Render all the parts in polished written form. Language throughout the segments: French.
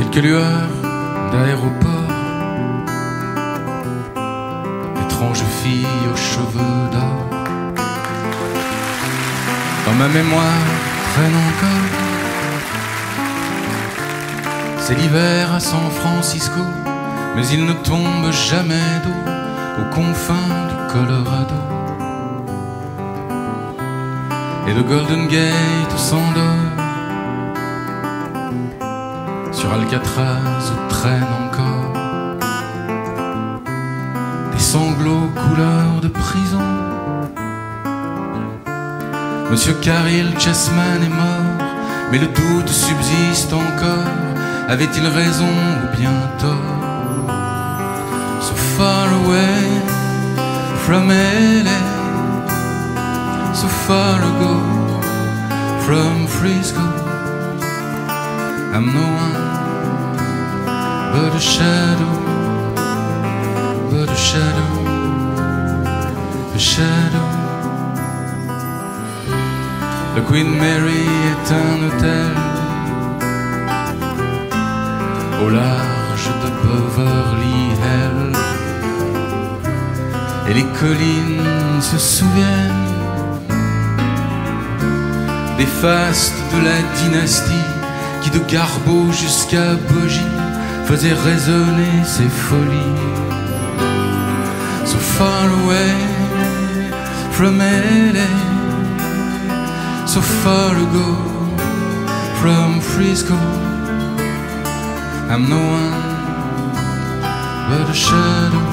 Quelques lueurs d'aéroport, étrange fille aux cheveux d'or. Dans ma mémoire traîne encore, c'est l'hiver à San Francisco, mais il ne tombe jamais d'eau aux confins du Colorado. Et de Golden Gate s'endort, sur Alcatraz où traînent encore des sanglots couleur de prison. Monsieur Caril Chessman est mort, mais le doute subsiste encore. Avait-il raison ou bien tort? So far away from LA, so far ago from Frisco, I'm no one but a shadow, but a shadow, a shadow. Le Queen Mary est un hôtel au large de Beverly Hills, et les collines se souviennent des fastes de la dynastie qui de Garbeau jusqu'à Bogie faisait résonner ses folies. So far away from LA, so far ago from Frisco, I'm no one but a shadow,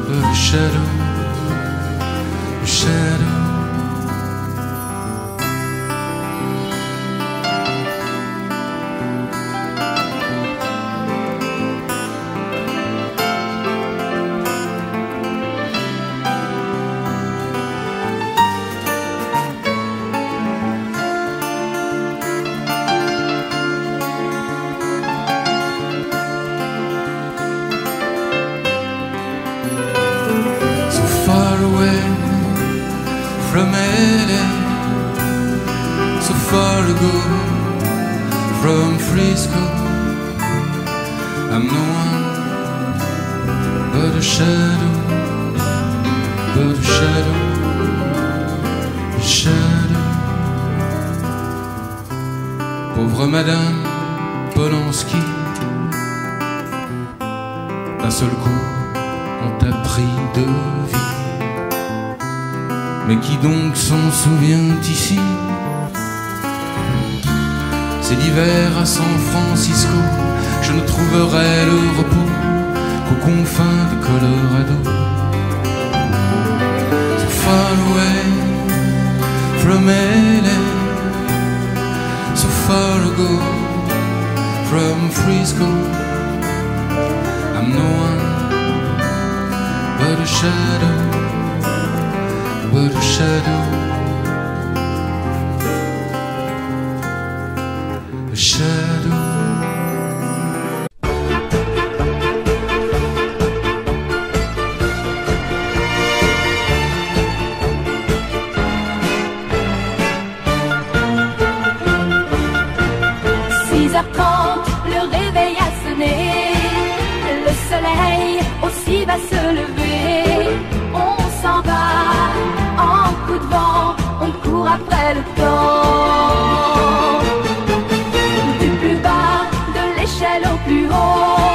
but a shadow, a shadow. From LA, so far ago from Frisco, I'm no one but a shadow, but a shadow, a shadow. Pauvre Madame Polanski, d'un seul coup on t'a pris de vie. Mais qui donc s'en souvient ici? C'est l'hiver à San Francisco, je ne trouverai le repos qu'aux confins du Colorado. So far away from LA, so far ago from Frisco, I'm no one but a shadow, but a shadow, a shadow. Le réveil a sonné, le soleil aussi va se lever. On s'en va en coup de vent, on court après le temps. Du plus bas de l'échelle au plus haut,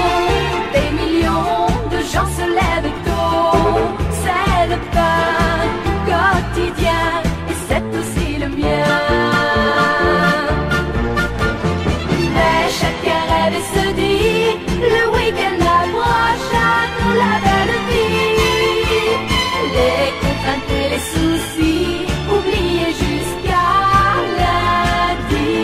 des millions de gens se lèvent tôt. C'est le pain quotidien et c'est aussi le mien. Et se dit, le week-end approche, à nous la belle vie. Les contraintes et les soucis, oubliés jusqu'à lundi.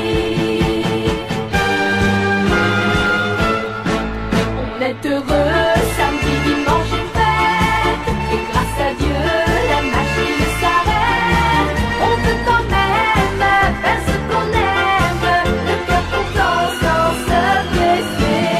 On est heureux, samedi, dimanche et fête, et grâce à Dieu, la machine s'arrête. On peut quand même faire ce qu'on aime, le cœur content sans se blesser.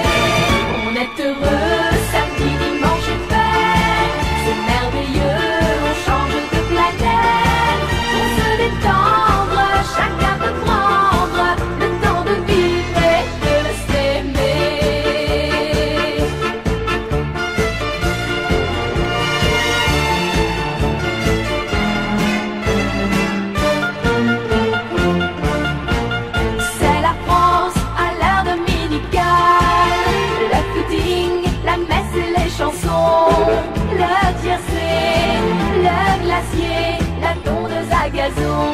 gazon.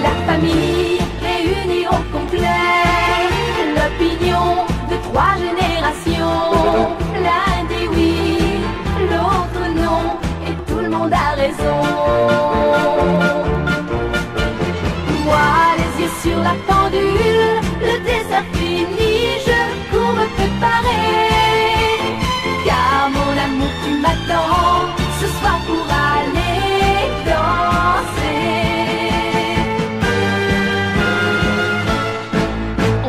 La famille réunie au complet, l'opinion de 3 générations. L'un dit oui, l'autre non, et tout le monde a raison. Moi, les yeux sur la pendule, le dessert fini, je cours me préparer. Car mon amour, tu m'attends ce soir pour aller danser.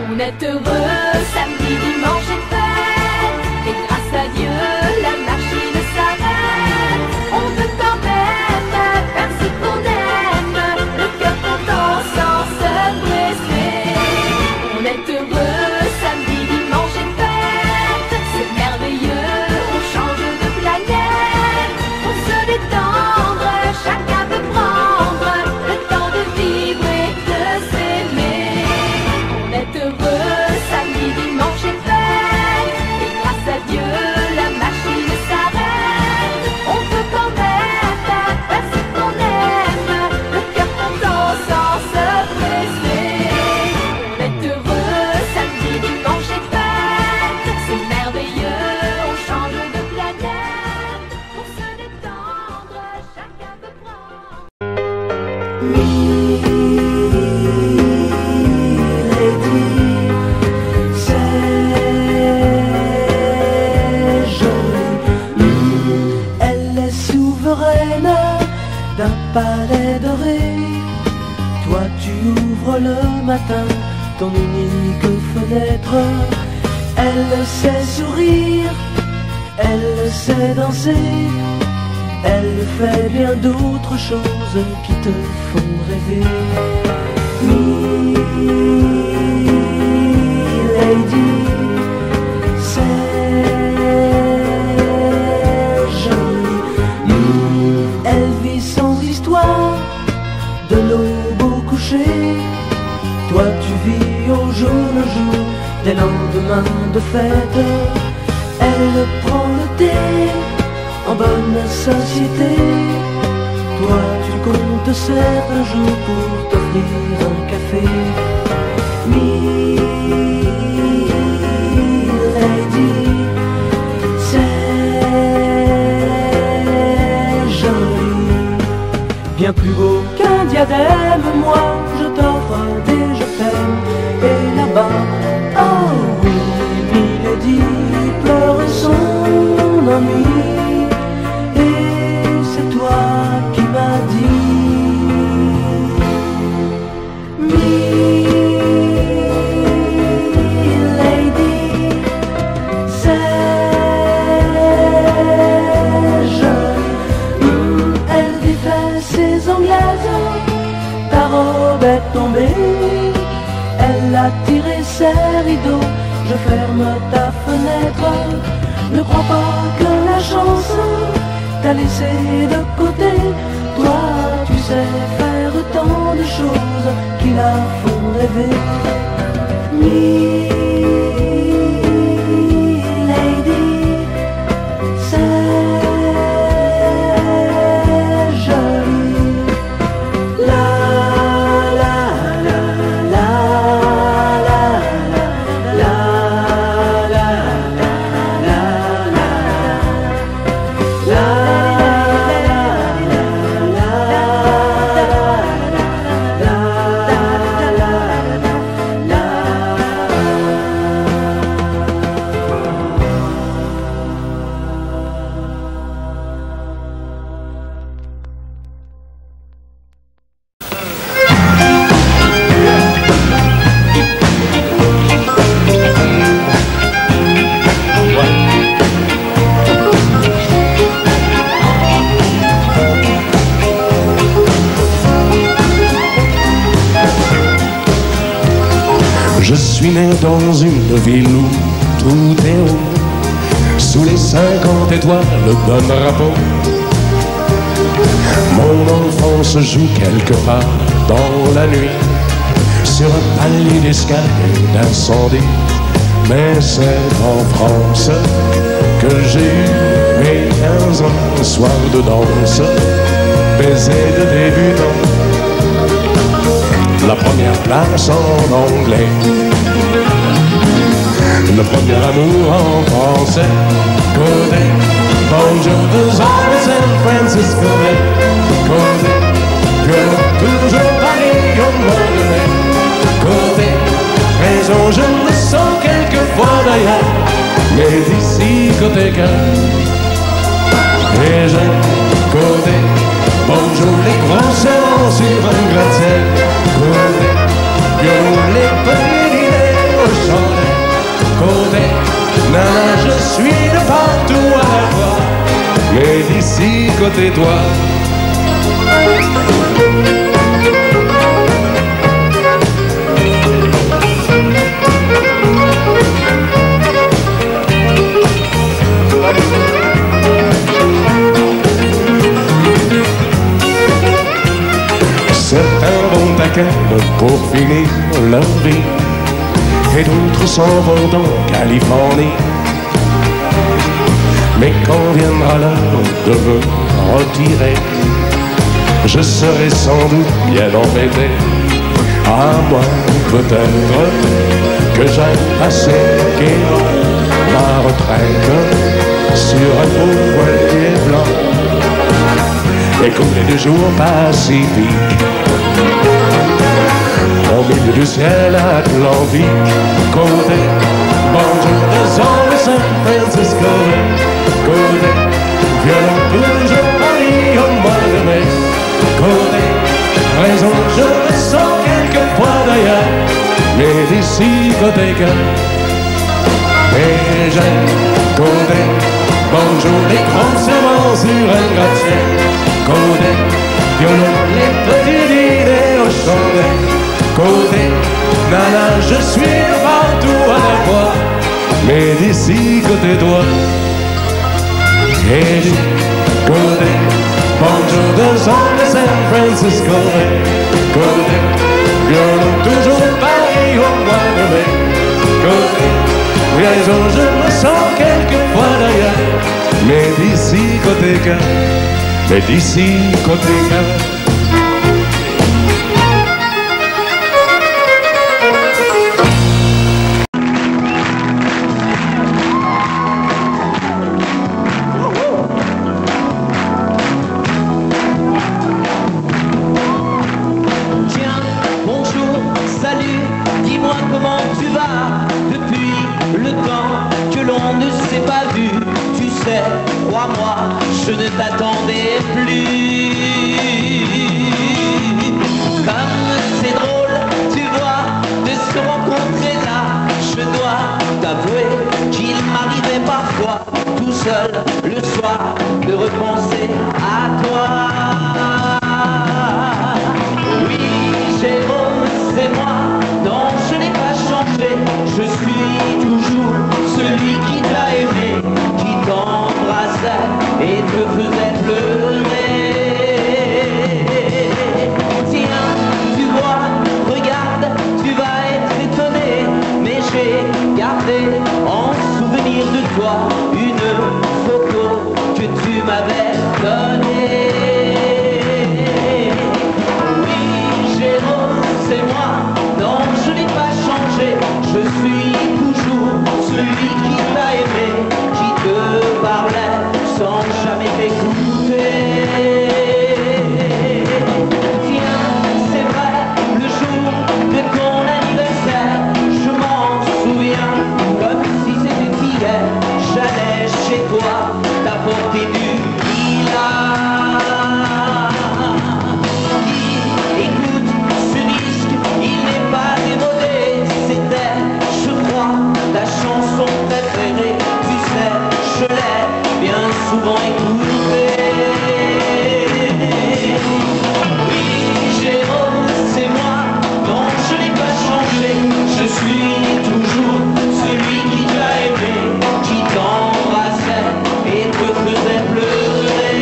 On est heureux, samedi, dimanche et fête, et grâce à Dieu, la machine s'arrête. On peut quand même faire ce qu'on aime, le cœur content sans se blesser. On est heureux, samedi, dimanche et fête, c'est merveilleux, on change de planète. Pour se détendre, chacun peut prendre le temps de vivre et de s'aimer. On est heureux, samedi, dimanche et fête, et grâce à Dieu, la machine s'arrête. On peut quand même faire ce qu'on aime, le cœur content sans se presser. On est heureux, samedi, dimanche et fête, c'est merveilleux, on change de planète. Pour se détendre, chacun peut prendre. Elle est souveraine d'un palais doré. Toi tu ouvres le matin ton unique fenêtre. Elle sait sourire, elle sait danser. Elle fait bien d'autres choses qui te font rêver. Milady, c'est joli. Elle vit sans histoire de l'aube au coucher. Toi tu vis au jour le jour des lendemains de fête. Elle prend le thé en bonne société. Toi tu comptes certains jours pour t'offrir un café. Milady, c'est joli. Bien plus beau qu'un diadème, moi je t'offre des je t'aime. Et là-bas, oh oui, Milady pleure son ennui. Qui m'a dit, Milady, c'est joli. Elle défait ses anglaises, ta robe est tombée. Elle a tiré ses rideaux, je ferme ta fenêtre. Ne crois pas que la chance t'a laissé de côté. Toi tu sais faire tant de choses qui la font rêver. Milady, c'est joli. La la la la la la la la la la. Je suis né dans une ville où tout est haut, sous les 50 étoiles d'un drapeau. Mon enfance joue quelque part dans la nuit, sur un palier d'escalier d'incendie. Mais c'est en France que j'ai eu mes 15 ans, soir de danse. baiser de débutant, la première place en anglais, le premier amour en français. Côté, bonjour de San Francisco, côté, toujours Paris au mois de mai. Côté, raison, je me sens quelquefois d'ailleurs, mais d'ici côté cœur. Et j'aime côté, bonjour les grands serments sur un gratte-ciel. Côté, violon les petits dîners au chandelle. Côté, nana, je suis de partout à la fois, mais d'ici côté toi. Certains vont à Cannes pour finir leur vie, et d'autres s'en vont en Californie. Mais quand viendra l'heure de me retirer, je serai sans doute bien embêté. À moi peut-être que j'aille passer gaiement ma retraite sur un beau voilier blanc et couler de jours pacifiques au milieu du ciel atlantique. Côté, bonjour de San Francisco, côté, violon toujours Paris au mois de mai. Côté, raison, je me sens quelquefois d'ailleurs, mais d'ici côté cœur. Et j'aime côté, bonjour les grands serments sur un gratte-ciel. Côté, violon les petits dîners au chandelle. Côté, nana, je suis partout à la fois, mais d'ici côté toi. Et côté, bonjour de San Francisco, côté, violon toujours Paris au mois de mai. Côté, raison, je me sens quelquefois d'ailleurs, mais d'ici côté cœur, mais d'ici côté cœur. Crois-moi, je ne t'attendais plus. Comme c'est drôle, tu vois, de se rencontrer là. Je dois t'avouer qu'il m'arrivait parfois, tout seul, le soir, de repenser à toi. Oui, Jérôme, c'est moi, non, je n'ai pas changé. Je suis toujours celui qui t'a aimé, qui t'embrassait et te faisait pleurer. Tiens, tu vois, regarde, tu vas être étonné, mais j'ai gardé en souvenir de toi une photo que tu m'avais donnée. Oui, Jérôme, c'est moi, non, je n'ai pas changé, je suis toujours celui qui t'a aimé, qui te parlait sans jamais t'écouter. Tiens, c'est vrai, le jour de ton anniversaire, je m'en souviens comme si c'était hier. J'allais chez toi t'apporter du lilas. Écoute, ce disque, il n'est pas démodé. C'était, je crois, ta chanson préférée. Tu sais, je l'ai bien souvent écoutée. Oui, Jérôme, c'est moi, non, je n'ai pas changé. Je suis toujours celui qui t'a aimé, qui t'embrassait et te faisait pleurer.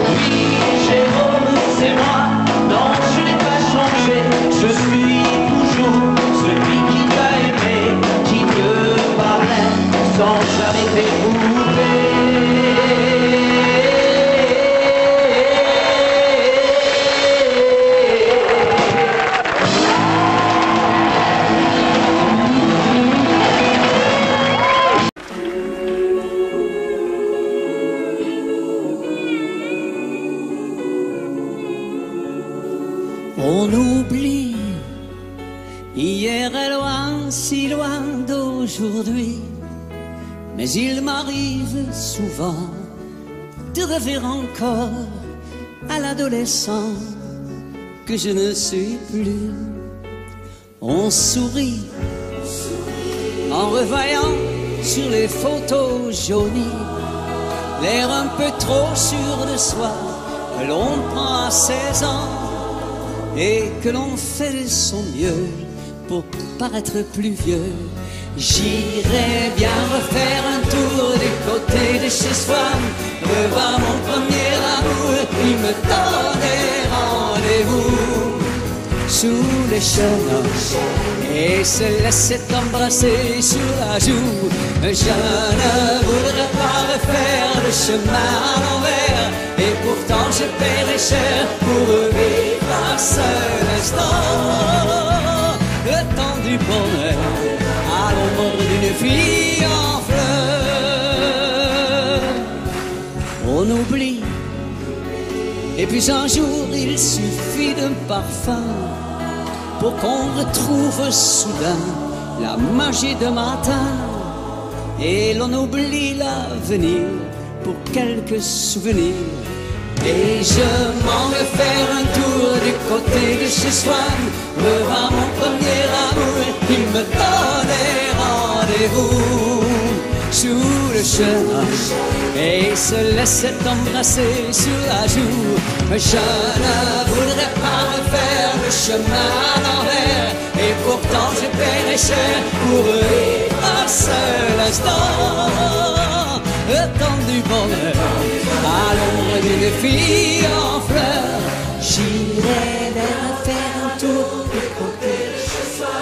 Oui, Jérôme, c'est moi, non, je n'ai pas changé. Je suis toujours celui qui t'a aimé, qui te parlait sans jamais t'écouter. Hier est loin, si loin d'aujourd'hui, mais il m'arrive souvent de rêver encore à l'adolescent que je ne suis plus. On sourit en revoyant sur les photos jaunies l'air un peu trop sûr de soi que l'on prend à 16 ans et que l'on fait de son mieux pour paraître plus vieux. J'irais bien refaire un tour du côté de chez soi, revoir mon premier amour qui me donnait rendez-vous sous les chemins et se laisser embrasser sur la joue. Je ne voudrais pas refaire le chemin à l'envers, et pourtant je paierais cher pour vivre un seul instant. Le temps du bonheur à l'ombre d'une fille en fleurs. On oublie, et puis un jour il suffit d'un parfum pour qu'on retrouve soudain la magie de matin, et l'on oublie l'avenir pour quelques souvenirs. Et je m'en vais faire un tour du côté de chez soi, revoir mon premier amour qui me donnait rendez-vous sous le chemin et se laissait embrasser sur la joue. Je ne voudrais pas refaire le chemin à l'envers, et pourtant je paierais cher pour vivre un seul instant. Le temps du bonheur à l'ombre d'une fille en fleurs. J'irai vers faire un tour du côté de chez soi,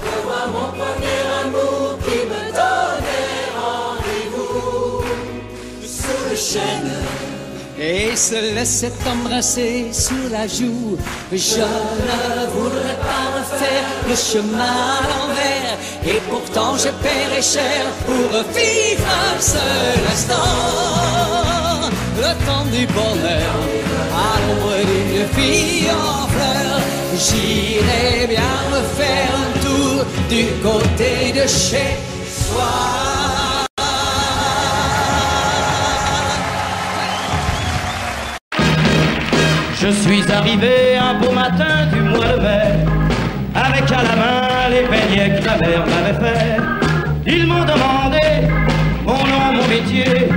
revoir mon premier amour qui me donnait rendez-vous sous le chêne et se laissait embrasser sur la joue. Je ne voudrais pas refaire le chemin à l'envers, et pourtant je paierais cher pour vivre un seul instant. Le temps du bonheur à l'ombre d'une fille en fleurs. J'irai bien me faire un tour du côté de chez soi. Je suis arrivé un beau matin du mois de mai, avec à la main les beignets que la mère m'avait fait. Ils m'ont demandé mon nom, mon métier,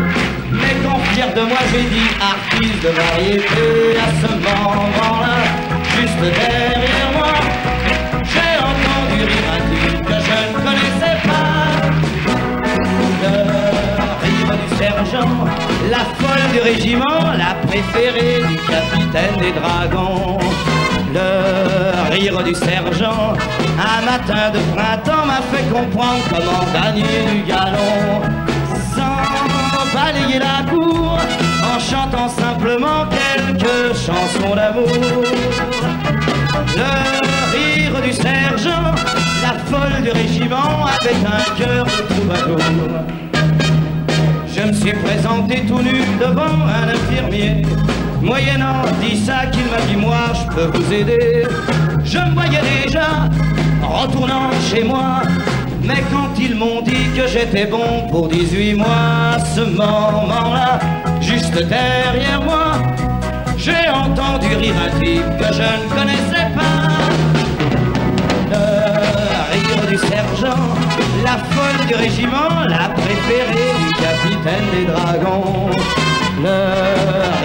mais quand fier de moi j'ai dit artiste de variété. À ce moment-là, juste derrière moi, j'ai entendu rire un type que je ne connaissais pas. Le rire du sergent, la folle du régiment, la préférée du capitaine des dragons. Le rire du sergent, un matin de printemps, m'a fait comprendre comment gagner du galon sans balayer la cour, en chantant simplement quelques chansons d'amour. Le rire du sergent, la folle du régiment, avait un cœur de troubadour. Je me suis présenté tout nu devant un infirmier, moyennant 10 sacs, il m'a dit moi je peux vous aider. Je me voyais déjà retournant chez moi, mais quand ils m'ont dit que j'étais bon pour 18 mois, à ce moment-là, juste derrière moi, j'ai entendu rire un type que je ne connaissais pas. Le rire du sergent, la folle du régiment, la préférée du capitaine des dragons. Le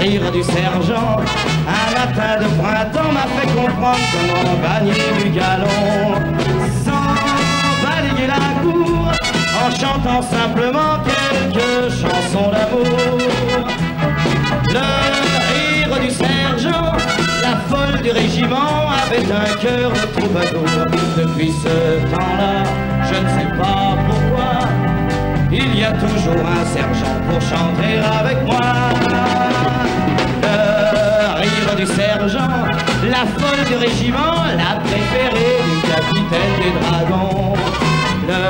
rire du sergent, un matin de printemps, m'a fait comprendre comment gagner du galon sans balayer la cour, en chantant simplement quelques chansons d'amour. Le rire du sergent, la folle du régiment, avait un cœur de troubadour. Depuis ce temps-là, je ne sais pas pourquoi, il y a toujours un sergent pour chanter avec moi. Le rire du sergent, la folle du régiment, la préférée du capitaine des dragons. Le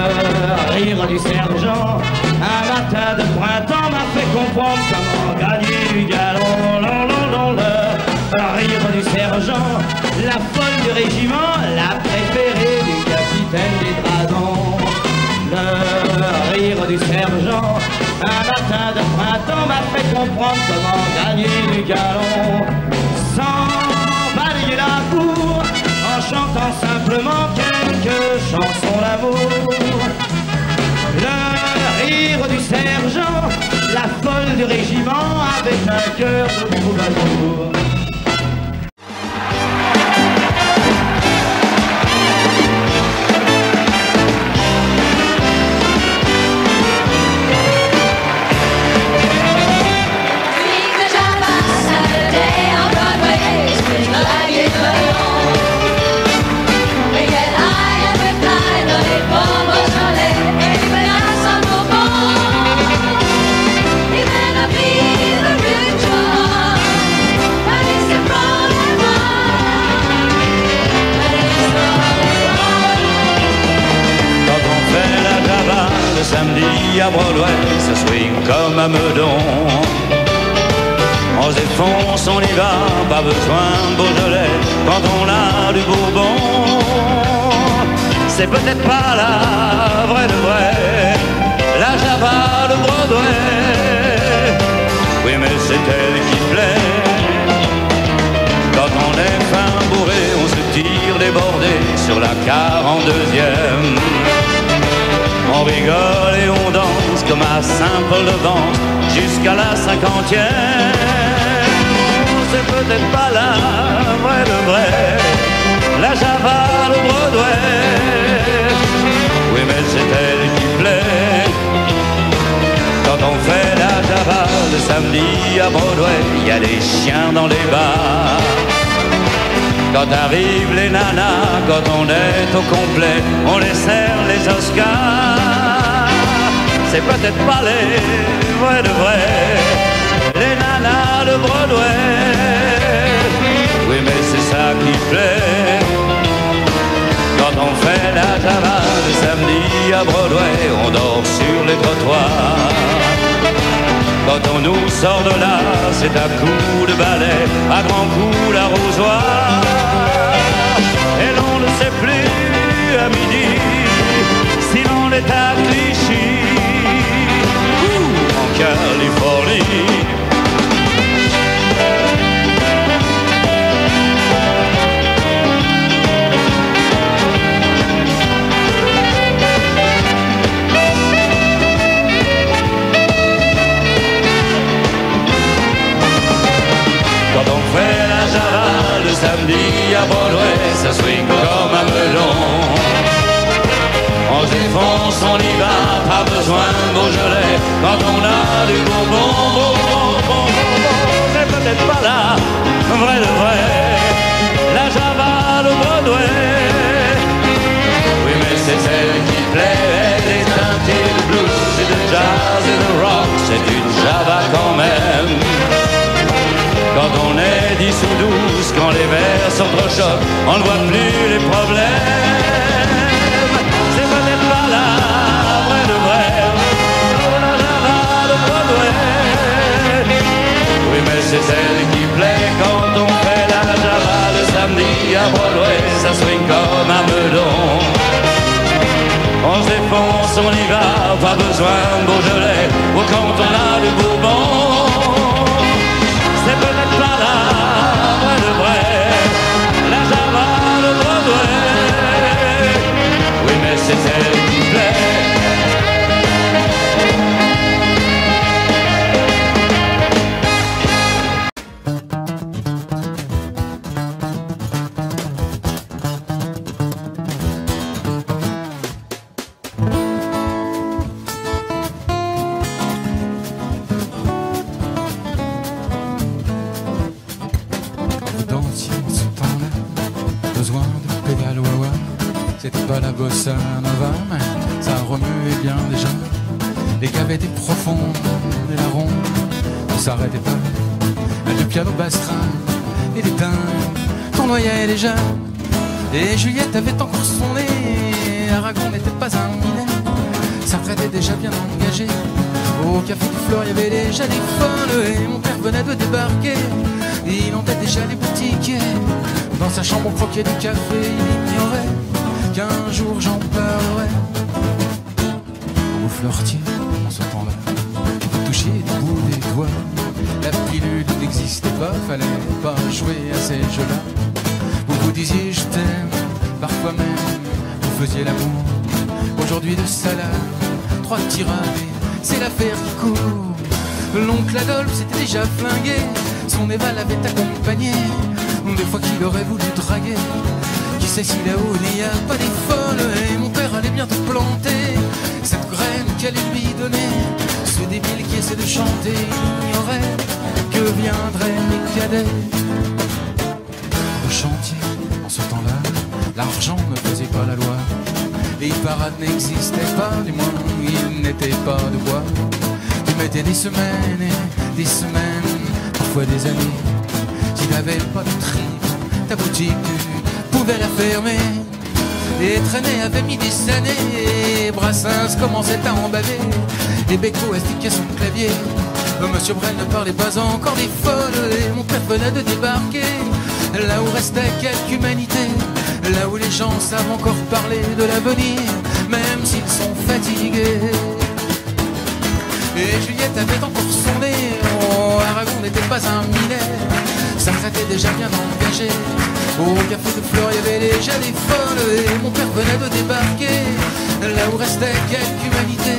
rire du sergent, un matin de printemps, m'a fait comprendre comment gagner du galon. Le rire du sergent, la folle du régiment, la préférée du capitaine fait comprendre comment gagner les galons sans balayer la cour, en chantant simplement quelques chansons d'amour. Le rire du sergent, la folle du régiment, avec un cœur de troubadour. Samedi à Broadway, ça swing comme à Meudon. On se défonce, on y va, pas besoin de Beaujolais quand on a du Bourbon. C'est peut-être pas la vraie de vrai, la Java de Broadway. Oui, mais c'est elle qui plaît. Quand on est fin bourré, on se tire débordé sur la 42e. On rigole et on danse comme à Saint-Paul-de-Vence jusqu'à la 50e. C'est peut-être pas la vraie de vrai, la Java de Broadway. Oui, mais c'est elle qui plaît. Quand on fait la Java le samedi à Broadway, il y a des chiens dans les bars. Quand arrivent les nanas, quand on est au complet, on les serre les Oscars. C'est peut-être pas les vrais de vrais, les nanas de Broadway. Oui, mais c'est ça qui plaît. Quand on fait la Java le samedi à Broadway, on dort sur les trottoirs. Quand on nous sort de là, c'est à coups de balai, à grands coups d'arrosoir. Et l'on ne sait plus à midi si l'on est à Clichy ou en Californie. Quand on fait la Java le samedi à Broadway, ça swing comme à Meudon. On se défonce, on y va, pas besoin de Beaujolais quand on a du Bourbon. C'est peut-être pas la vraie de vrai, la Java de Broadway. Oui, mais c'est celle qui plaît, les teintés de blues et de jazz et de rock, c'est une Java quand même. Quand on est 10 ou 12, quand les verres s'entrechoquent, on ne voit plus les problèmes. C'est peut-être pas la vraie de vrai, la Java de Broadway. Oui, mais c'est celle qui plaît quand on fait la Java le samedi à Broadway. Ça swing comme à Meudon. On se défonce, on y va, pas besoin de Beaujolais, ou quand on a du Bourbon. C'est peut-être pas la vraie de vrai, la Java de Broadway. Oui, mais c'est celle qui plaît. C'était pas la bossa nova, mais ça remuait bien déjà. Les caves étaient profondes et la ronde ne s'arrêtait pas. Le piano bastrin et les dingues tournoyaient déjà. Et Juliette avait encore son nez, Aragon n'était pas un minet. Ça prêtait déjà bien engagé. Au café du Flore, il y avait déjà des folles. Et mon père venait de débarquer, il entendait déjà les boutiques. Dans sa chambre, on croquait du café, il ignorait qu'un jour j'en parlerai. Au fleuretier, en ce temps-là, on touchait des bouts des doigts. pas joué à ces jeux-là. Vous vous disiez je t'aime, parfois même vous faisiez l'amour. Aujourd'hui de salade, 3 tirades, c'est l'affaire qui court. L'oncle Adolphe s'était déjà flingué, son Eva l'avait accompagné, 2 fois qu'il aurait voulu draguer. Qui sait si là-haut il n'y a pas des folles, et mon père allait bientôt planter cette graine qu'elle lui donnait. Ce débile qui essaie de chanter ignorait que viendraient mes cadets. Le chantier, en ce temps-là, l'argent ne faisait pas la loi. Les parades n'existaient pas, du moins il n'était pas de bois. Tu mettais des semaines et des semaines, parfois des années. Tu n'avais pas de trip, ta boutique tu pouvais la fermer. Et Traîné avait mis des années, et Brassens commençait à emballer. Les Béco astiquaient son clavier. Monsieur Brel ne parlait pas encore des folles, et mon père venait de débarquer. Là où restait quelque humanité, là où les gens savent encore parler de l'avenir, même s'ils sont fatigués. Et Juliette avait encore son nez, oh, Aragon n'était pas un minet, ça traitait déjà bien engagé. Au café de Flore, il y avait déjà des folles, et mon père venait de débarquer. Là où restait quelque humanité,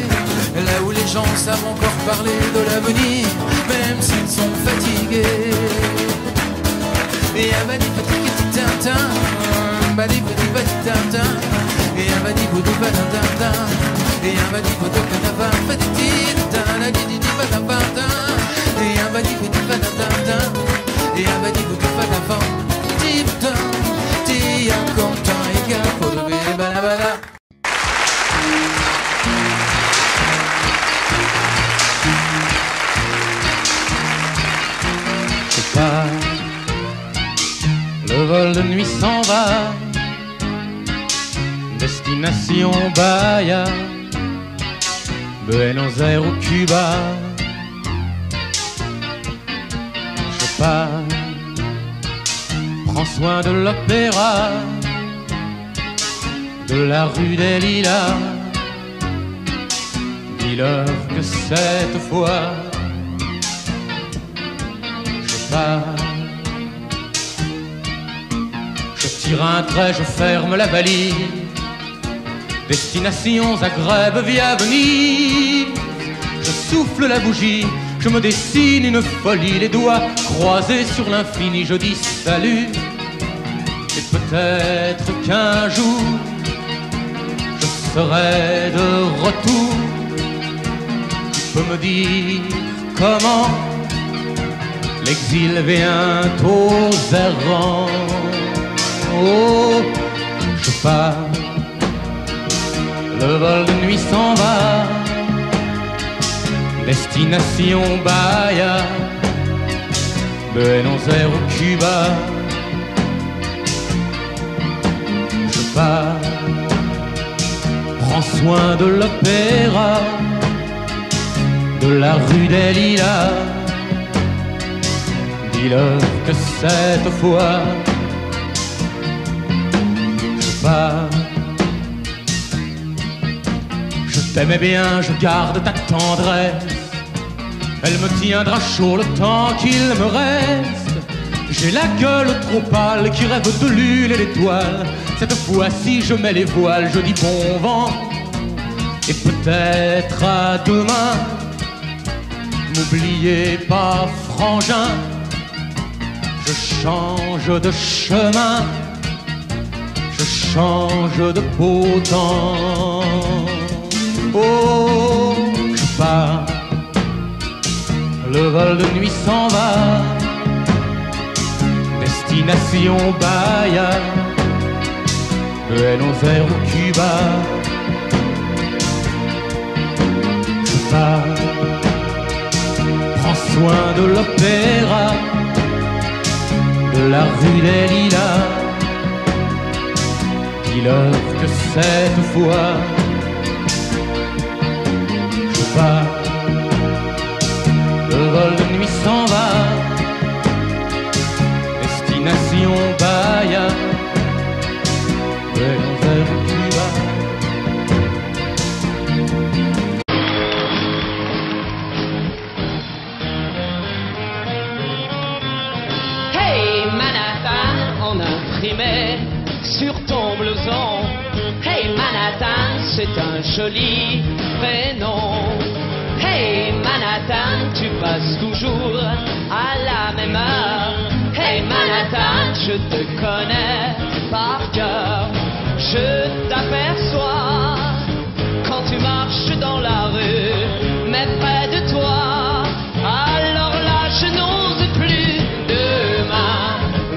là où les gens savent encore parler de l'avenir, même s'ils sont fatigués. Et un badi petit petit tintin, un badi petit petit tintin, et un badi boudou badin, et un badi boudou cadavin, petit tintin, la di badin, et un badi petit badin, et un badi boudou badin, petit tin, ti un content et capo de balabala. C'est pas le vol de nuit s'en va, destination Bahia, Buenos Aires ou Cuba. Je pars, prends soin de l'opéra, de la rue des Lilas. Dis-leur que cette fois je pars. Je tire un trait, je ferme la valise. Destination Zagreb via Venise. Je souffle la bougie, je me dessine une folie. Les doigts croisés sur l'infini, je dis salut. Et peut-être qu'un jour je serai de retour. Tu peux me dire comment l'exil vient aux errants. Oh, je pars, le vol de nuit s'en va, destination Bahia, Buenos Aires ou Cuba. Je pars, prends soin de l'opéra, de la rue des Lilas. Dis-leur que cette fois je t'aimais bien, je garde ta tendresse. Elle me tiendra chaud le temps qu'il me reste. J'ai la gueule trop pâle qui rêve de l'huile et l'étoile. Cette fois-ci je mets les voiles, je dis bon vent. Et peut-être à demain. N'oubliez pas frangin, je change de chemin, je change de beau temps. Oh, je pars, le vol de nuit s'en va, destination Bahia, Buenos Aires ou Cuba. Je pars, prends soin de l'opéra, de la rue des Lilas. Dis-leur que cette fois je pars, le vol de nuit s'en va, destination Bahia, Buenos Aires ou Cuba. Hey, ton blouson. Hey Manhattan, c'est un joli prénom. Hey Manhattan, tu passes toujours à la même heure. Hey Manhattan, je te connais par cœur. Je t'aperçois quand tu marches dans la rue, mais près de toi, alors là je n'ose plus. Demain,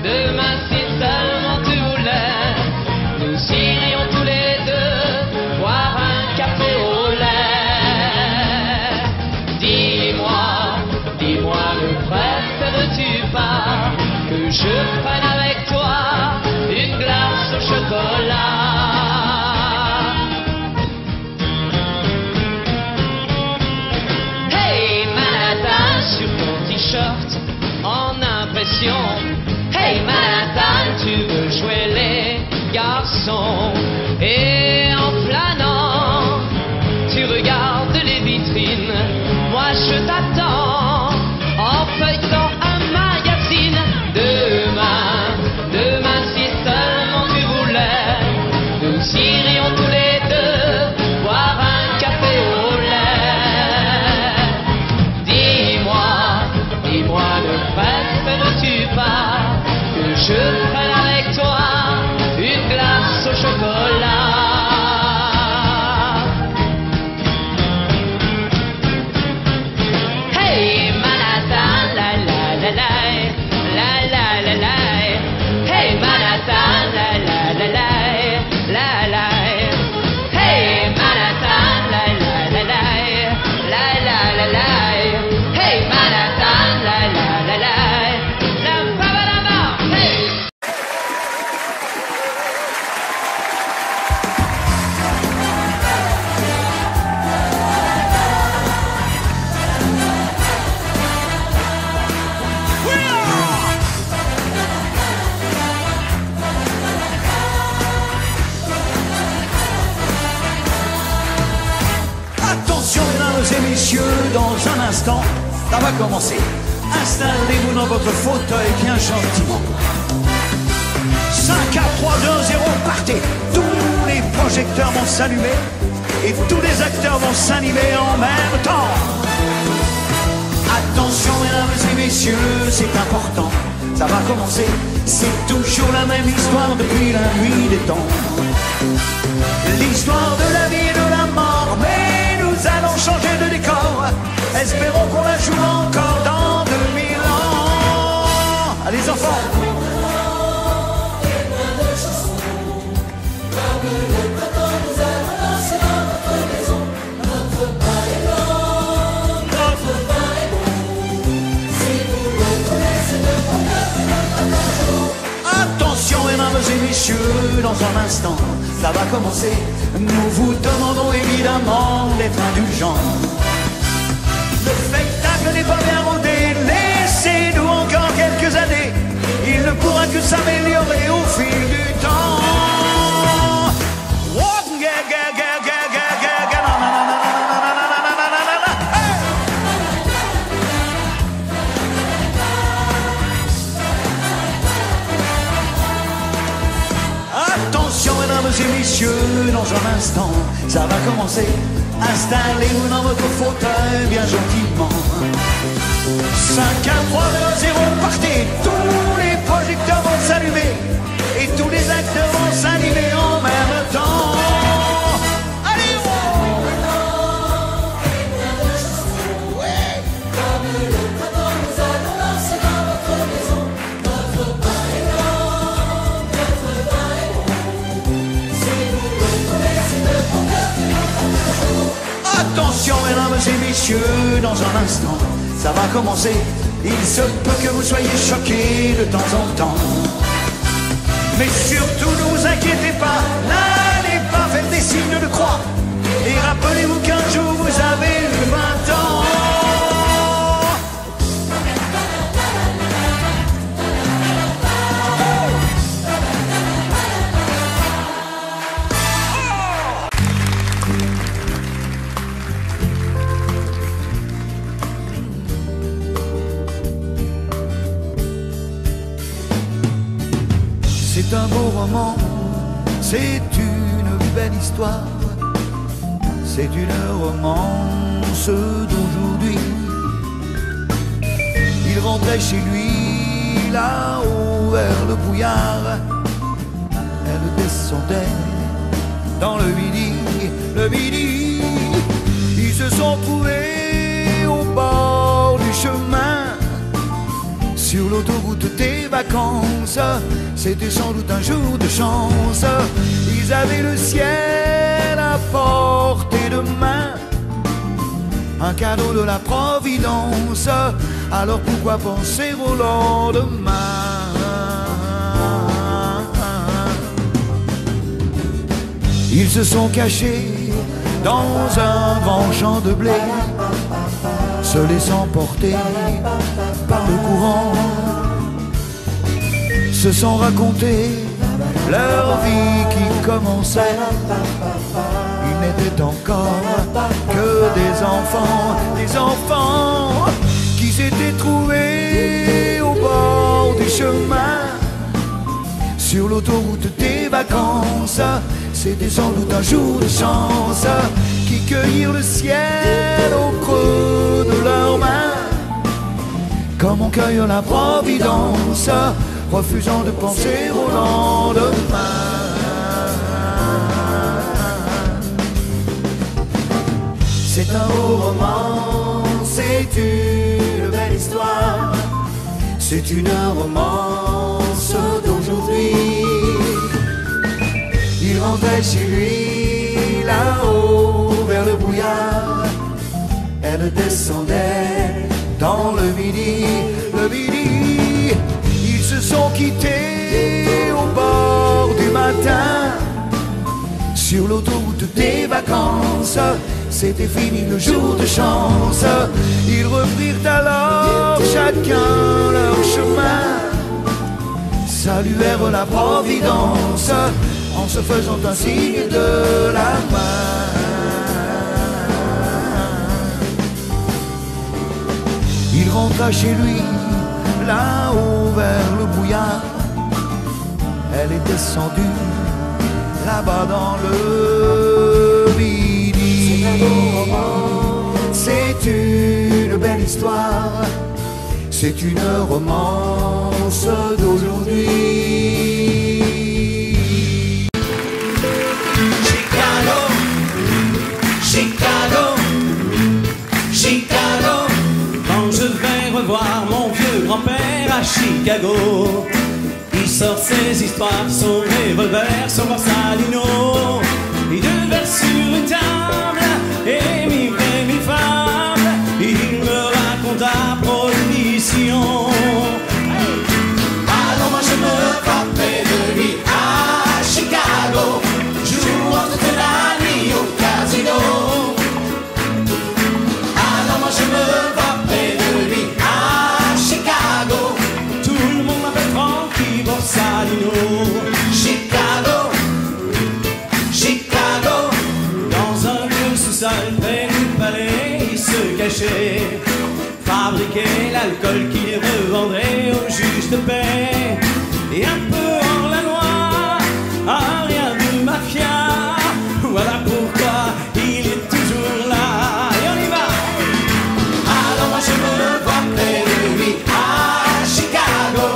demain si seulement tu voulais, nous irions tous les deux boire un café au lait. Dis-moi, dis-moi, ne préfères-tu pas que je prenne avec toi une glace au chocolat? Hey Manhattan, sur ton t-shirt en impression. Hey Manhattan, tu veux jouer les garçons. Et en flânant, tu regardes les vitrines. Moi je t'attends en feuilletant un magazine. Demain, demain si seulement tu voulais, nous irions tous les deux boire un café au lait. Dis-moi, dis-moi, ne préfères-tu pas que je prenne avec toi une glace au chocolat? Hey Manhattan, la la la la, la la la la. Hey Manhattan, la la la la, la la. Hey Manhattan, la la la la, la la la la. Hey Manhattan, la la la la, la ba ba da ba. Hey. Attention mesdames et messieurs, dans un instant, ça va commencer. Installez-vous dans votre fauteuil bien gentiment. 5, 4, 3, 2, 0, partez. Tous les projecteurs vont s'allumer et tous les acteurs vont s'animer en même temps. Attention mesdames et messieurs, c'est important, ça va commencer. C'est toujours la même histoire depuis la nuit des temps. L'histoire de la vie et de la mort, mais nous allons changer de décor. Espérons qu'on la joue encore dans 2000 ans. Allez enfants. Attention mesdames et messieurs, dans un instant, ça va commencer. Nous vous demandons évidemment d'être indulgents. Le spectacle n'est pas bien rodé, laissez-nous encore quelques années. Il ne pourra que s'améliorer au fil du temps. Attention mesdames et messieurs, dans un instant, ça va commencer. Installez-vous dans votre fauteuil bien gentiment. 5, 4, 3, 2, 0, partez. Tous les projecteurs vont s'allumer et tous les acteurs vont s'animer en même temps. Allez, attention mesdames et messieurs, dans un instant, ça va commencer. Il se peut que vous soyez choqués de temps en temps. Mais surtout ne vous inquiétez pas, n'allez pas faire des signes de croix. Et rappelez-vous qu'un jour vous avez eu 20 ans. C'est un beau roman, c'est une belle histoire, c'est une romance d'aujourd'hui. Il rentrait chez lui là-haut vers le brouillard, elle descendait dans le midi, le midi. Ils se sont trouvés au bord du chemin, sur l'autoroute des vacances. C'était sans doute un jour de chance. Ils avaient le ciel à portée de main, un cadeau de la Providence. Alors pourquoi penser au lendemain? Ils se sont cachés dans un grand champ de blé, se laissant porter par le courant, se sont racontés leur vie qui commençait. Ils n'étaient encore que des enfants qui s'étaient trouvés au bord du chemin, sur l'autoroute des vacances. C'était sans doute un jour de chance, qui cueillirent le ciel au creux de leurs mains, comme on cueille la Providence, refusant de penser au lendemain. C'est un beau roman, c'est une belle histoire, c'est une romance d'aujourd'hui. Il rentrait chez lui là-haut vers le brouillard, elle descendait dans le midi, le midi. Ils se sont quittés au bord du matin, sur l'autoroute des vacances. C'était fini le jour de chance. Ils reprirent alors chacun leur chemin, saluèrent la Providence en se faisant un signe de la main. Il rentra chez lui là-haut vers le brouillard, elle est descendue là-bas dans le midi. C'est une belle histoire, c'est une romance d'aujourd'hui. Chicago, Chicago. Quand je vais revoir mon vieux grand-père à Chicago, il sort ses histoires, son revolver, son Borsalino. Et deux verres sur une table, et mi vrai, mi fable, il me raconte à prohibition. Alors moi je me frappais de lui à Chicago, jouant toute la nuit au casino. Alors moi je me frappais de lui à Chicago, tout le monde m'appelle Frankie Borsalino. Chicago, Chicago, dans un vieux sous-sol près du palais, il se cachait, fabriquait l'alcool qu'il revendrait aux juges de paix. Et un peu hors la loi, ah, rien de mafia, voilà pourquoi il est toujours là. Et on y va. Alors moi je me vois près de lui à Chicago,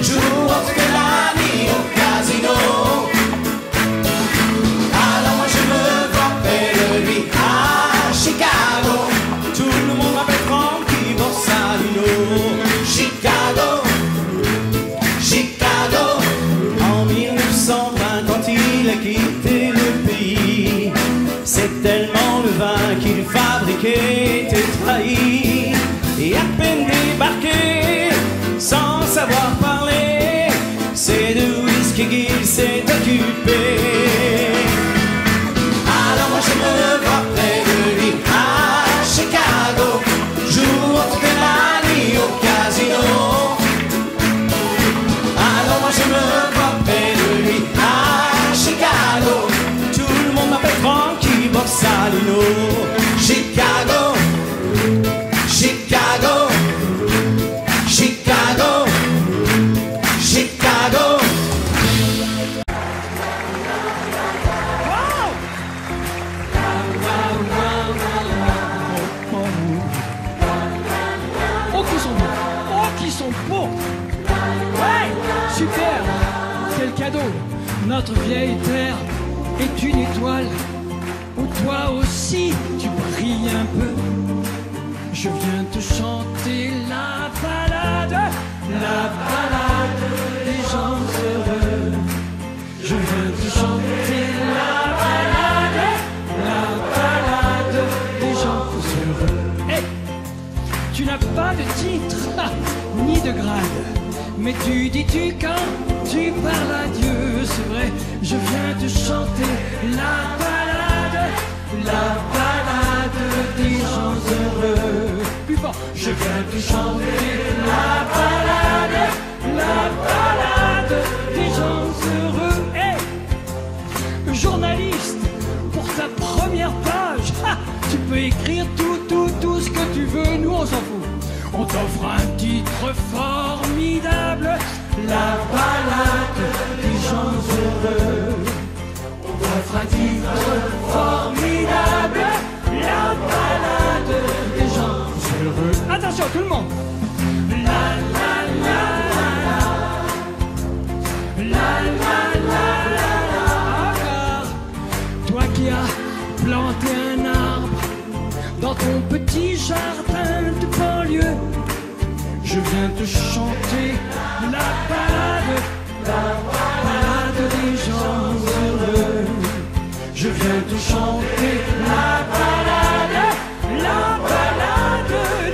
jouant toute la nuit au casino. Alors moi je me vois près de lui à Chicago, tout le monde m'appelle Frankie Borsalino. Chicago, Chicago, en 1920 quand il a quitté le pays, c'est tellement le vin qu'il fabriquait était trahi. Et à peine débarqué, sans savoir parler, c'est de whisky qu'il s'est occupé. Alors moi je me vois près de lui à Chicago, jouant toute la nuit au casino. Alors moi je me vois près de lui à Chicago, tout le monde m'appelle Frankie Borsalino. Chicago, notre vieille terre est une étoile où toi aussi tu brilles un peu. Je viens te chanter la balade des gens heureux. Je viens te chanter la balade des gens heureux. Hey, tu n'as pas de titre ni de grade, mais tu dis-tu quand tu parles à Dieu, c'est vrai. Je viens te chanter la balade des gens heureux. Plus fort. Je viens te chanter la balade des gens heureux. Hey, journaliste, pour ta première page, tu peux écrire tout ce que tu veux, nous on s'en fout. On t'offre un titre formidable, la balade des gens heureux. On t'offre un titre formidable, la balade des gens heureux. Attention tout le monde. Toi qui as planté un arbre dans ton petit jardin de banlieue, je viens te chanter la balade des gens heureux. Je viens te chanter la balade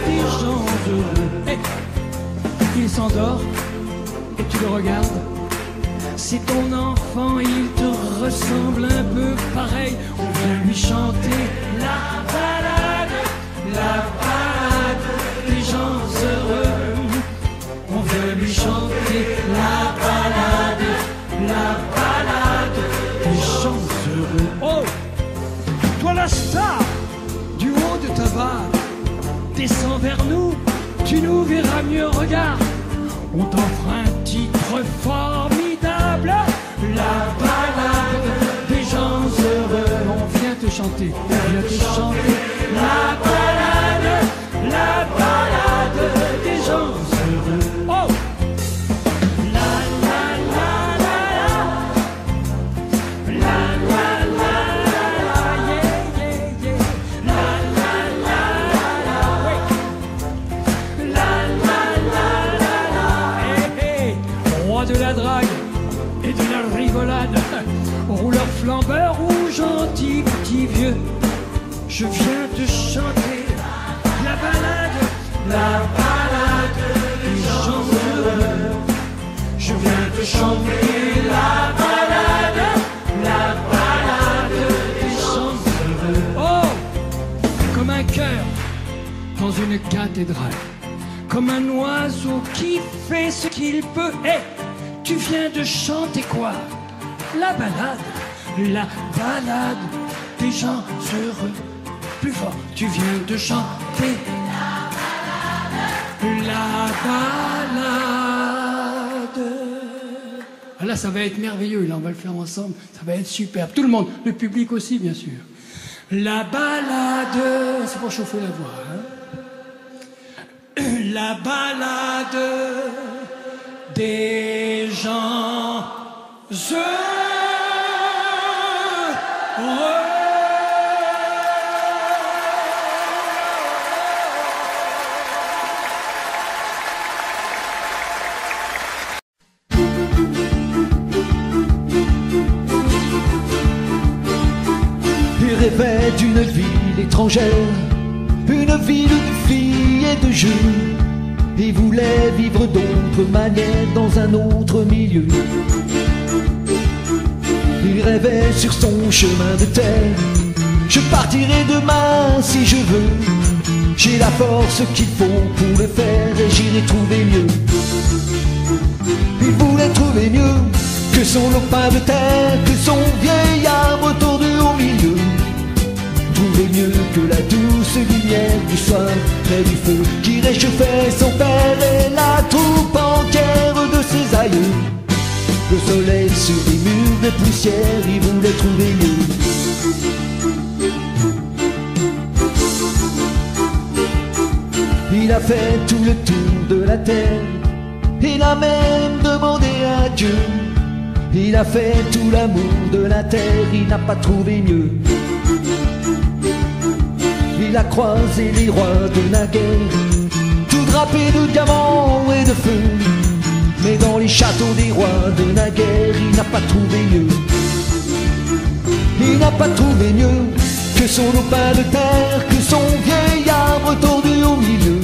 des gens heureux. Hey, il s'endort et tu le regardes. C'est ton enfant, il te ressemble un peu pareil. On vient lui chanter la balade des gens heureux. On vient lui chanter la balade des gens heureux. Oh, toi la star du haut de ta vague, descends vers nous, tu nous verras mieux. Regarde, on t'offre un titre formidable, la balade des gens heureux. On vient te chanter, la balade des gens heureux. Oh, de la drague et de la rigolade, rouleur flambeur ou gentil petit vieux, je viens te chanter la balade des gens heureux. Je viens te chanter la balade des gens heureux. Oh, comme un cœur dans une cathédrale, comme un oiseau qui fait ce qu'il peut. Hey, tu viens de chanter quoi? La balade des gens heureux. Plus fort, tu viens de chanter la balade. Ah là, ça va être merveilleux, là, on va le faire ensemble, ça va être superbe. Tout le monde, le public aussi, bien sûr. La balade, c'est pour chauffer la voix, hein? La balade des gens heureux. Il rêvait d'une ville étrangère, une ville de filles et de jeux. Il voulait vivre d'autres manières dans un autre milieu. Il rêvait sur son chemin de terre. Je partirai demain si je veux. J'ai la force qu'il faut pour le faire et j'irai trouver mieux. Il voulait trouver mieux que son lopin de terre, que son vieil arbre tordu au milieu. Trouver mieux que la douce lumière du soir près du feu qui réchauffait son père et la troupe entière de ses aïeux. Le soleil sur les murs de poussière, il voulait trouver mieux. Il a fait tout le tour de la terre, il a même demandé à Dieu. Il a fait tout l'amour de la terre, il n'a pas trouvé mieux. Il a croisé les rois de la guerre, tout drapés de diamants et de feu. Mais dans les châteaux des rois de la guerre, il n'a pas trouvé mieux. Il n'a pas trouvé mieux que son lopin de terre, que son vieil arbre tordu au milieu.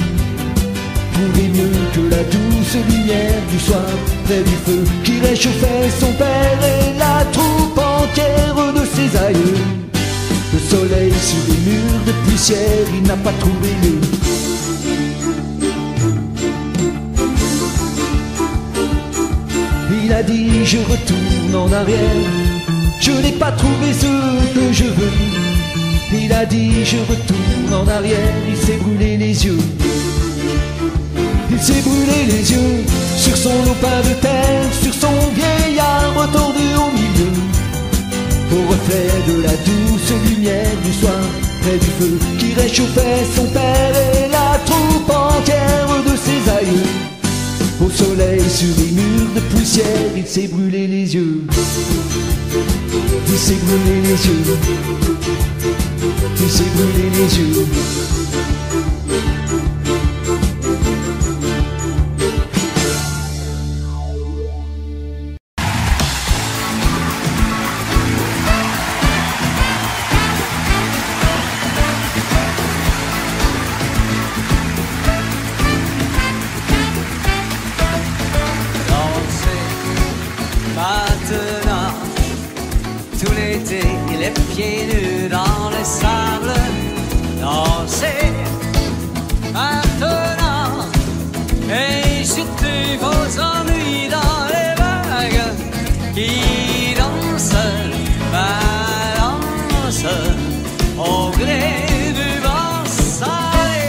Trouvé mieux que la douce lumière du soir près du feu qui réchauffait son père et la troupe entière de ses aïeux. Le soleil sur les murs de poussière, il n'a pas trouvé mieux. Il a dit je retourne en arrière, je n'ai pas trouvé ce que je veux. Il a dit je retourne en arrière, il s'est brûlé les yeux. Il s'est brûlé les yeux sur son lopin de terre, sur son vieil arbre tordu au milieu. Au reflet de la douce lumière du soir près du feu qui réchauffait son père et la troupe entière de ses aïeux. Au soleil sur les murs de poussière, il s'est brûlé les yeux. Il s'est brûlé les yeux. Il s'est brûlé les yeux. Pieds nus dans les sables, dansez maintenant et jetez vos ennuis dans les vagues qui dansent, balancent au gré du vent salé.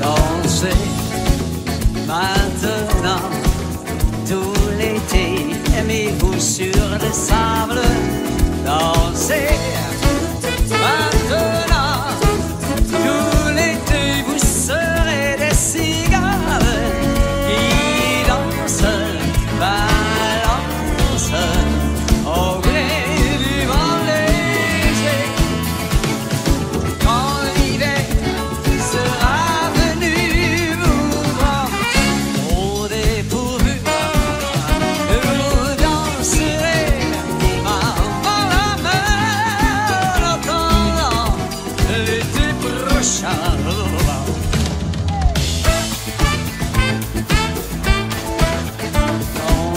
Dansez maintenant tout l'été. Aimez-vous sur le sable, dansez maintenant. Tout l'été vous serez des cigales qui dansent, balancent au gré du vent léger. Quand l'hiver sera venu vous prendre au dépourvu,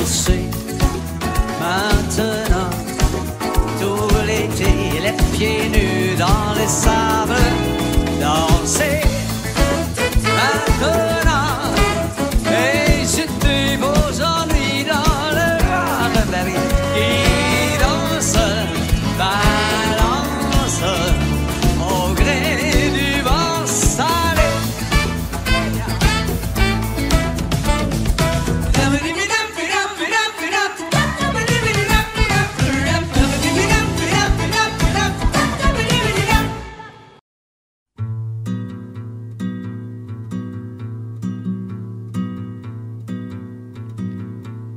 dansez maintenant tout l'été, les pieds nus dans les sables, dansez maintenant et jetez vos ennuis dans le vent qui danse, balance au gré du vent salé.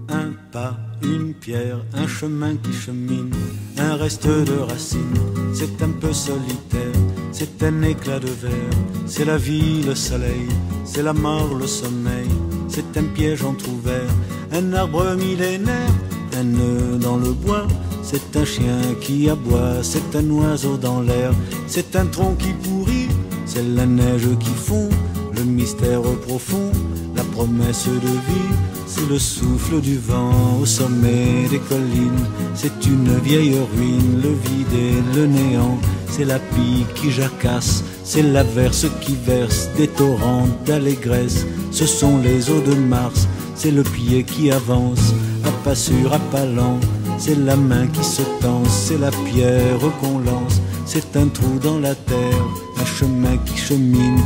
Un pas, une pierre, un chemin qui chemine, un reste de racines, c'est un peu solitaire, c'est un éclat de verre, c'est la vie, le soleil, c'est la mort, le sommeil, c'est un piège entrouvert, un arbre millénaire, un nœud dans le bois, c'est un chien qui aboie, c'est un oiseau dans l'air, c'est un tronc qui pourrit, c'est la neige qui fond, le mystère profond, la promesse de vie, c'est le souffle du vent au sommet des collines, c'est une vieille ruine, le vide et le néant, c'est la pie qui jacasse, c'est l'averse qui verse des torrents d'allégresse, ce sont les eaux de Mars, c'est le pied qui avance, à pas sûr, à pas lent, c'est la main qui se tend, c'est la pierre qu'on lance, c'est un trou dans la terre, un chemin qui chemine,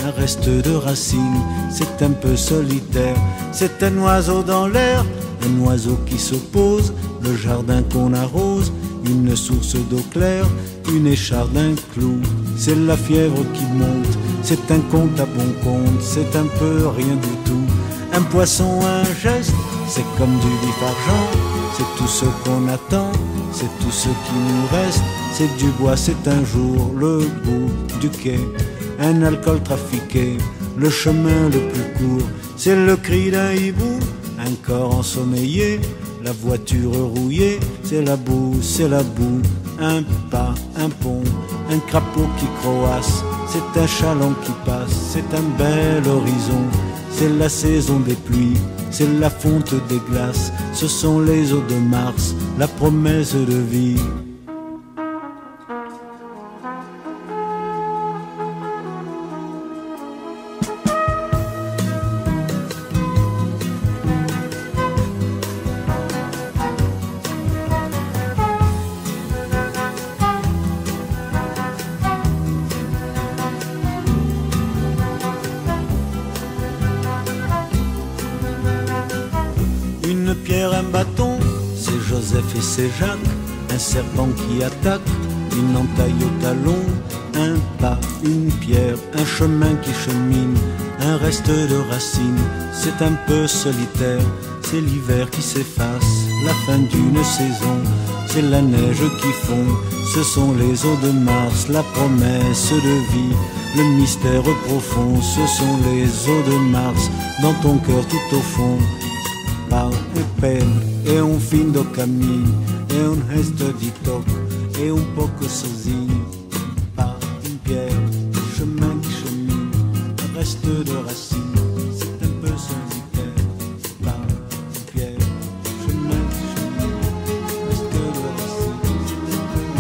un reste de racines, c'est un peu solitaire, c'est un oiseau dans l'air, un oiseau qui se pose, le jardin qu'on arrose, une source d'eau claire, une écharde, un clou, c'est la fièvre qui monte, c'est un conte à bon compte, c'est un peu rien du tout, un poisson, un geste, c'est comme du vif argent, c'est tout ce qu'on attend, c'est tout ce qui nous reste, c'est du bois, c'est un jour le bout du quai, un alcool trafiqué, le chemin le plus court, c'est le cri d'un hibou, un corps ensommeillé, la voiture rouillée, c'est la boue, un pas, un pont, un crapaud qui croasse, c'est un chaland qui passe, c'est un bel horizon, c'est la saison des pluies, c'est la fonte des glaces, ce sont les eaux de Mars, la promesse de vie. Une pierre, un bâton, c'est Joseph et c'est Jacques, un serpent qui attaque, une entaille au talon, un pas, une pierre, un chemin qui chemine, un reste de racines, c'est un peu solitaire, c'est l'hiver qui s'efface, la fin d'une saison, c'est la neige qui fond, ce sont les eaux de Mars, la promesse de vie, le mystère profond, ce sont les eaux de Mars, dans ton cœur tout au fond. Pau e pena, é fim do caminho, é resto de toque, é pouco sozinho. Pas une pierre, chemin qui chemine, un reste de racine, c'est un peu solitaire. Pas une pierre, chemin qui chemine, un reste de racine, c'est un peu solitaire.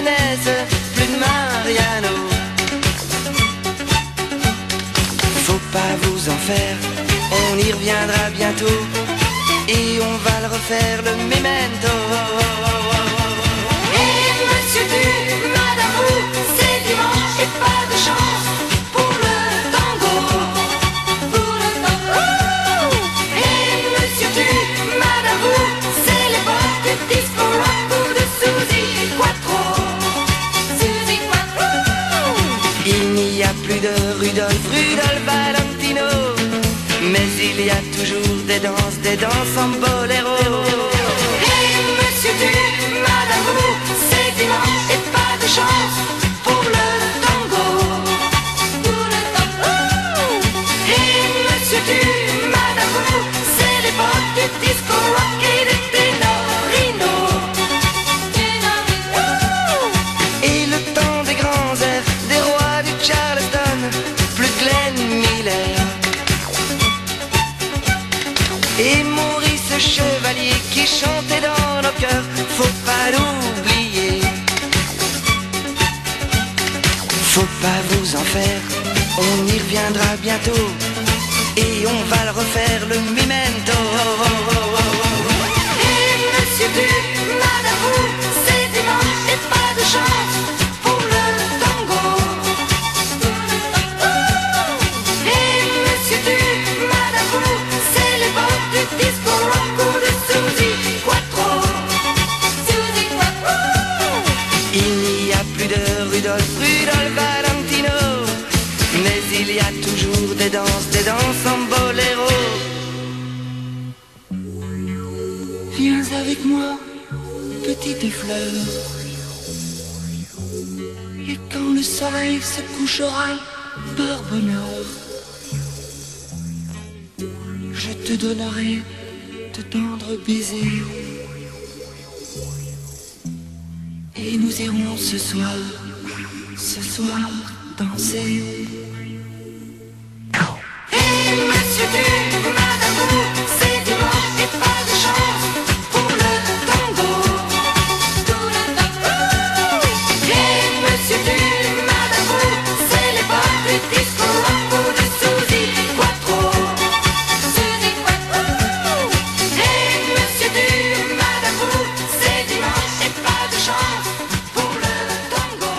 jeunesse, plus de Mariano. Faut pas vous en faire, on y reviendra bientôt. Et on va le refaire, le memento. Et monsieur du madame vous, c'est dimanche et pas de chance pour le tango. Pour le tango. Et monsieur du madame vous, c'est l'époque du disco rock ou de Suzy Quattro. Suzy Quattro. Il n'y a plus de Rudolph Valentino, mais il y a toujours des danses en boléro. Et monsieur du madame vous, c'est dimanche et pas de chance pour le tango. Pour le tango. Et monsieur du madame vous, c'est l'époque du disco rock et des Tenorino. Et le temps des grands airs, des rois du Charleston, plus Glenn Miller. Et Maurice Chevalier qui chantait dans nos cœurs, faut pas l'oublier. Faut pas vous en faire, on y reviendra bientôt. Et on va le refaire, le memento. Et monsieur du madame vous, c'est dimanche et pas de chance pour le tango. Et monsieur du madame vous, c'est l'époque du disco rock ou de Suzy Quattro. Suzy Quattro. Il n'y a plus de Rudolph Valentino, mais il y a toujours des danses en boléro. Viens avec moi, petite fleur. Et quand le soleil se couchera par bonheur, je te donnerai de tendres baisers. Et nous irons ce soir danser. Et monsieur du madame vous, c'est dimanche et pas de chance pour le tango. Pour le tango. Et monsieur du madame vous, c'est l'époque du disco rock ou de Suzy Quattro. Suzy Quattro. Et monsieur du madame vous, c'est dimanche et pas de chance pour le tango.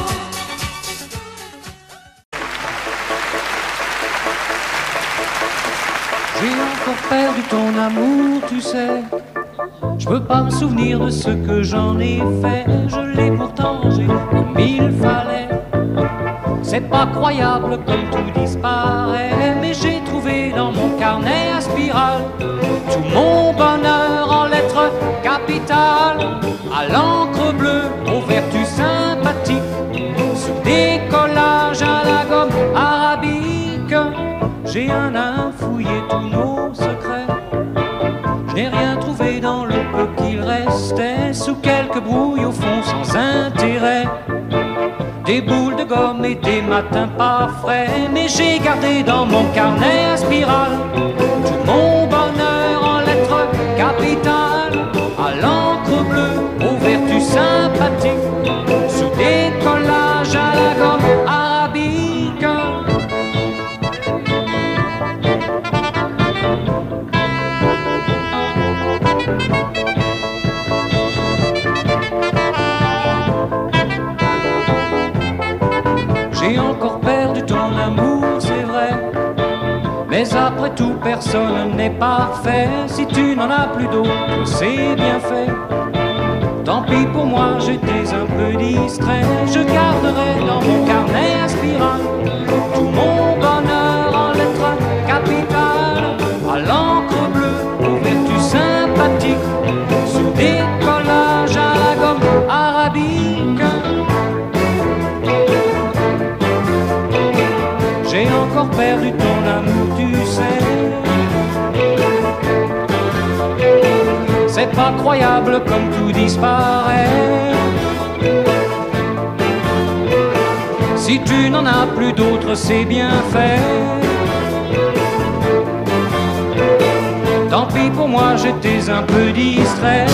J'ai encore perdu ton amour, tu sais. Je peux pas me souvenir de ce que j'en ai fait. Je l'ai pourtant rangé comme il fallait. C'est pas croyable comme tout disparaît. Mais j'ai trouvé dans mon carnet à spirale tout mon bonheur en lettres capitales, à l'encre bleue, aux vertus sympathiques, sous des collages à la gomme arabique. J'ai un à un fouillé tous nos secrets. Je n'ai rien trouvé dans le peu qu'il restait, sous quelques brouilles au fond sans intérêt. Des boules de gomme et des matins pas frais. Mais j'ai gardé dans mon carnet à spirale tout mon bonheur en lettres capitales, à l'encre bleue, aux vertus sympathiques, sous des collages à la gomme arabique. J'ai encore perdu ton amour, c'est vrai. Mais après tout, personne n'est parfait. Si tu n'en as plus d'autres, c'est bien fait. Tant pis pour moi, j'étais un peu distrait. Je garderai dans mon carnet à spirale tout mon bonheur en lettres capitales, à l'encre bleue, aux vertus sympathiques, sous des collages à la gomme arabique. J'ai encore perdu ton amour, tu sais. C'est pas croyable comme tout disparaît. Si tu n'en as plus d'autres, c'est bien fait. Tant pis pour moi, j'étais un peu distrait.